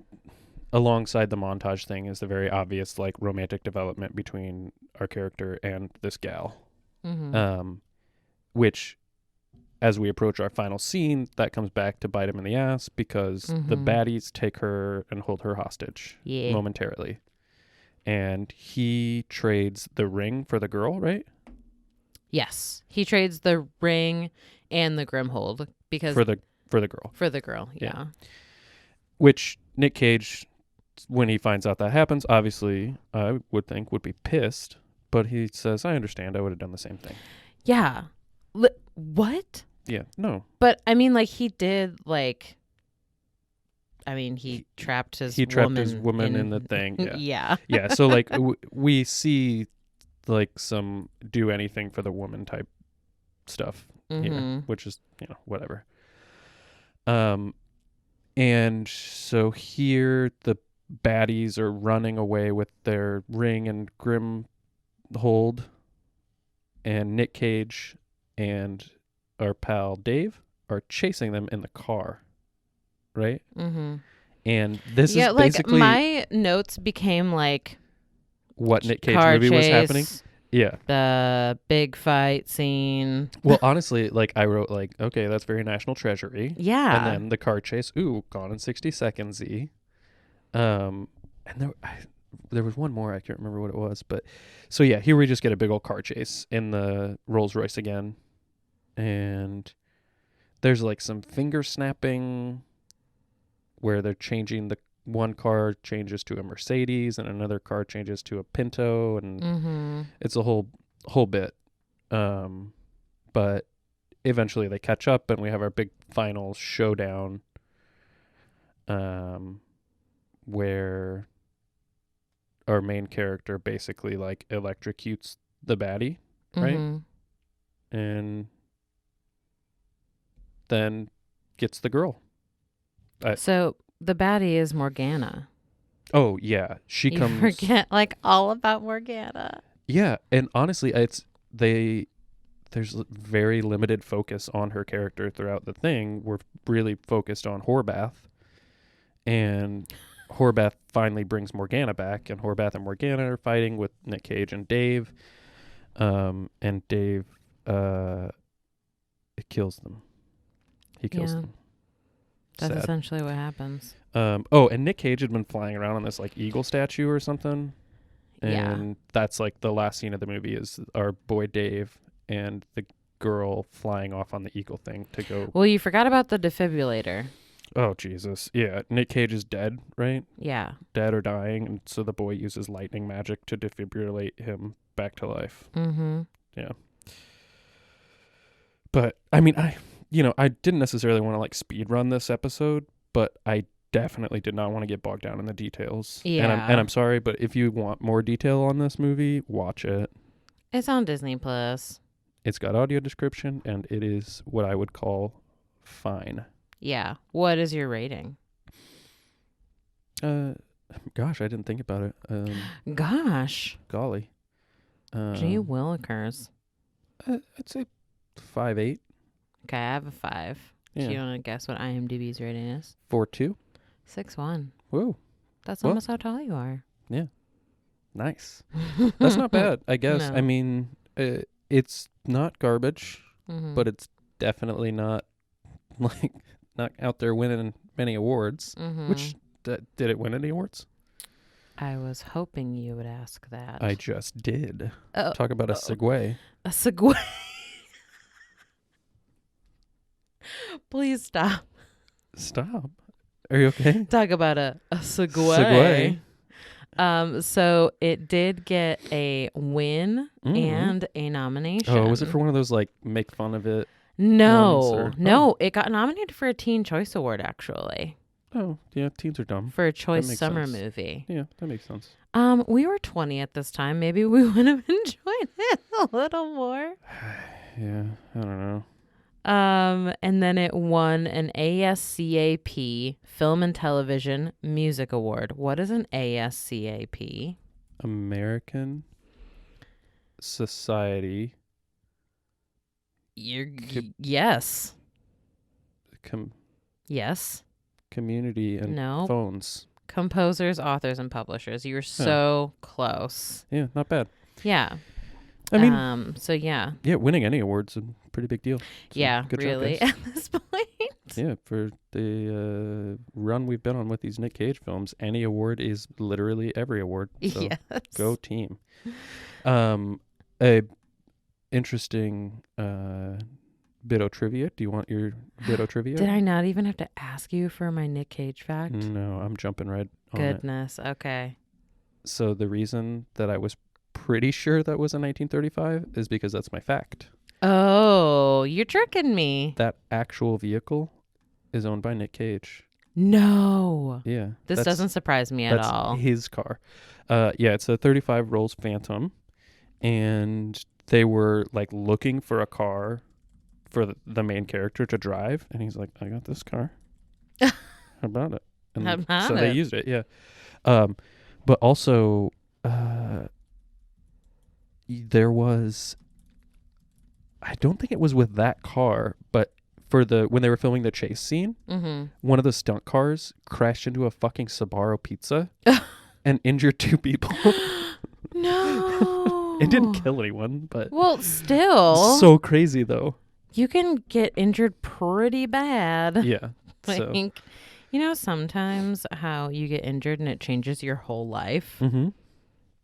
S1: alongside the montage thing is the very obvious like romantic development between our character and this gal.
S2: Mm-hmm.
S1: Which as we approach our final scene, that comes back to bite him in the ass because the baddies take her and hold her hostage momentarily. And he trades the ring for the girl, right?
S2: Yes. He trades the ring and the Grimhold because
S1: for the girl.
S2: For the girl, yeah.
S1: Which Nick Cage, when he finds out that happens, obviously I would think would be pissed, but he says, "I understand. I would have done the same thing."
S2: Yeah. What?
S1: Yeah. No.
S2: But I mean, like he did, like. I mean, he trapped his
S1: woman in the thing. Yeah.
S2: Yeah.
S1: Yeah. So like we see like some do anything for the woman type stuff here, which is whatever. And so here the baddies are running away with their ring and grim hold, and Nick Cage and our pal Dave are chasing them in the car, right?
S2: Mm-hmm.
S1: And this is basically
S2: my notes became like
S1: what Nick Cage
S2: car
S1: movie
S2: chase,
S1: was happening. Yeah.
S2: The big fight scene.
S1: Well, honestly, like I wrote like, okay, that's very National Treasury.
S2: Yeah.
S1: And then the car chase, Gone in 60 Seconds-y. And there was one more, I can't remember what it was, but so yeah, here we just get a big old car chase in the Rolls Royce again. And there's like some finger snapping where they're changing the one car changes to a Mercedes and another car changes to a Pinto, and it's a whole bit. But eventually they catch up and we have our big final showdown where our main character basically like electrocutes the baddie, right? And then gets the girl.
S2: So the baddie is Morgana.
S1: Oh yeah, she comes.
S2: Forget like all about Morgana.
S1: Yeah, and honestly, it's there's very limited focus on her character throughout the thing. We're really focused on Horbath, and Horbath finally brings Morgana back, and Horbath and Morgana are fighting with Nick Cage and Dave, and Dave it kills them. He kills them.
S2: That's
S1: Sad.
S2: essentially what happens.
S1: And Nick Cage had been flying around on this like eagle statue or something. And that's like the last scene of the movie is our boy Dave and the girl flying off on the eagle thing to go.
S2: Well, you forgot about the defibrillator.
S1: Oh, Jesus. Yeah. Nick Cage is dead, right?
S2: Yeah.
S1: Dead or dying. And so the boy uses lightning magic to defibrillate him back to life.
S2: Mm-hmm.
S1: Yeah. But I mean, I didn't necessarily want to like speed run this episode, but I definitely did not want to get bogged down in the details.
S2: Yeah.
S1: And I'm sorry, but if you want more detail on this movie, watch it.
S2: It's on Disney Plus.
S1: It's got audio description, and it is what I would call fine.
S2: Yeah. What is your rating?
S1: Gosh, I didn't think about it.
S2: Gosh.
S1: Golly.
S2: Gee willikers.
S1: I'd say 5.8.
S2: Okay, I have a 5.
S1: Yeah.
S2: Do you want to guess what IMDb's rating is?
S1: 4.2.
S2: 6.1.
S1: Whoa.
S2: That's
S1: Well,
S2: almost how tall you are.
S1: Yeah. Nice. That's not bad, I guess.
S2: No.
S1: I mean, it's not garbage,
S2: Mm-hmm.
S1: but it's definitely not like not out there winning many awards.
S2: Mm-hmm.
S1: Which did it win any awards?
S2: I was hoping you would ask that.
S1: I just did.
S2: Oh,
S1: Talk about a segue.
S2: a segue. Please stop.
S1: Stop. Are you okay?
S2: Talk about a segue. So it did get a win and a nomination.
S1: Oh, was it for one of those like make fun of it?
S2: No, it got nominated for a Teen Choice Award actually.
S1: Oh, yeah, teens are dumb.
S2: For a choice
S1: makes
S2: summer
S1: sense.
S2: movie.
S1: Yeah, that makes sense.
S2: We were 20 at this time. Maybe we would have enjoyed it a little more.
S1: Yeah, I don't know.
S2: And then it won an ASCAP Film and Television Music Award. What is an ASCAP?
S1: American Society.
S2: Yes. Yes.
S1: Community and
S2: No.
S1: phones.
S2: Composers, authors, and publishers. You were so close.
S1: Yeah, not bad.
S2: Yeah.
S1: I mean,
S2: so yeah.
S1: yeah, winning any award's a pretty big deal. So
S2: Yeah,
S1: good
S2: really,
S1: job, guys.
S2: at this point.
S1: Yeah, for the run we've been on with these Nick Cage films, any award is literally every award. So
S2: Yes.
S1: go team. A interesting bit of trivia. Do you want your bit of trivia?
S2: Did I not even have to ask you for my Nick Cage fact?
S1: No, I'm jumping right on it.
S2: Goodness. Okay.
S1: So the reason that I was pretty sure that was in 1935 is because that's my fact.
S2: Oh, you're tricking me.
S1: That actual vehicle is owned by Nick Cage.
S2: No.
S1: Yeah.
S2: This doesn't surprise me at
S1: That's
S2: all.
S1: his car. Yeah, it's a 35 Rolls Phantom, and they were like looking for a car for the main character to drive, and he's like, I got this car. How about it? And
S2: How about
S1: so
S2: it?
S1: they used it, yeah. But also there was, I don't think it was with that car, but for when they were filming the chase scene, one of the stunt cars crashed into a fucking Sbarro pizza and injured 2 people.
S2: No.
S1: It didn't kill anyone, but
S2: Well, still.
S1: so crazy though.
S2: You can get injured pretty bad.
S1: Yeah.
S2: Like, sometimes how you get injured and it changes your whole life.
S1: Mm-hmm.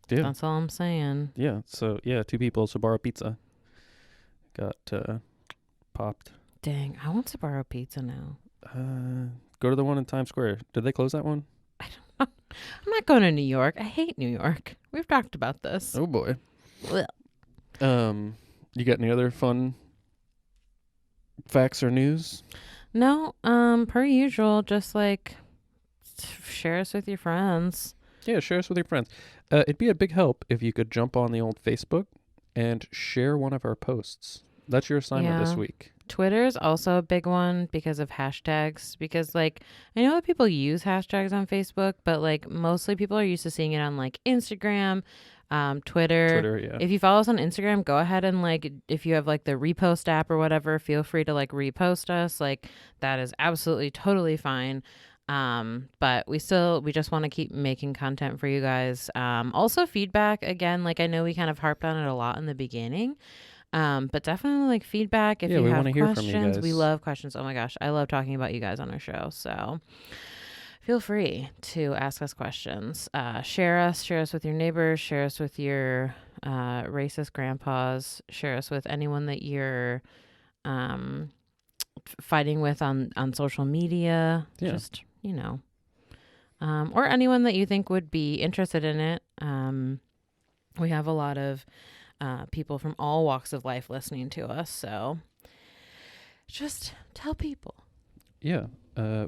S1: Yeah.
S2: That's all I'm saying.
S1: Yeah. So yeah, 2 people, Sbarro pizza got popped.
S2: Dang, I want Sbarro pizza now.
S1: Go to the one in Times Square. Did they close that one?
S2: I'm not going to New York. I hate New York. We've talked about this.
S1: Oh boy.
S2: Well.
S1: You got any other fun facts or news?
S2: No, per usual, just like share us with your friends.
S1: Yeah, share us with your friends. It'd be a big help if you could jump on the old Facebook and share one of our posts. That's your assignment this week.
S2: Twitter is also a big one because of hashtags. Because, like, I know that people use hashtags on Facebook, but, like, mostly people are used to seeing it on, like, Instagram Twitter.
S1: Yeah.
S2: If you follow us on Instagram, go ahead and like, if you have like the repost app or whatever, feel free to like repost us. Like that is absolutely totally fine. But we just want to keep making content for you guys. Also feedback again, like I know we kind of harped on it a lot in the beginning. But definitely like feedback if
S1: Yeah,
S2: you
S1: we
S2: have
S1: wanna hear from you
S2: questions. We
S1: guys.
S2: love questions. Oh my gosh, I love talking about you guys on our show. So feel free to ask us questions. Share us with your neighbors, share us with your racist grandpas, share us with anyone that you're fighting with on social media.
S1: Yeah.
S2: Just, or anyone that you think would be interested in it. We have a lot of people from all walks of life listening to us. So just tell people.
S1: Yeah.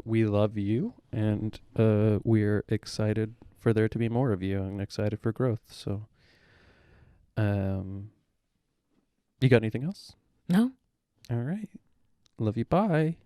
S1: We love you, and we're excited for there to be more of you and excited for growth. So, you got anything else?
S2: No.
S1: All right. Love you. Bye.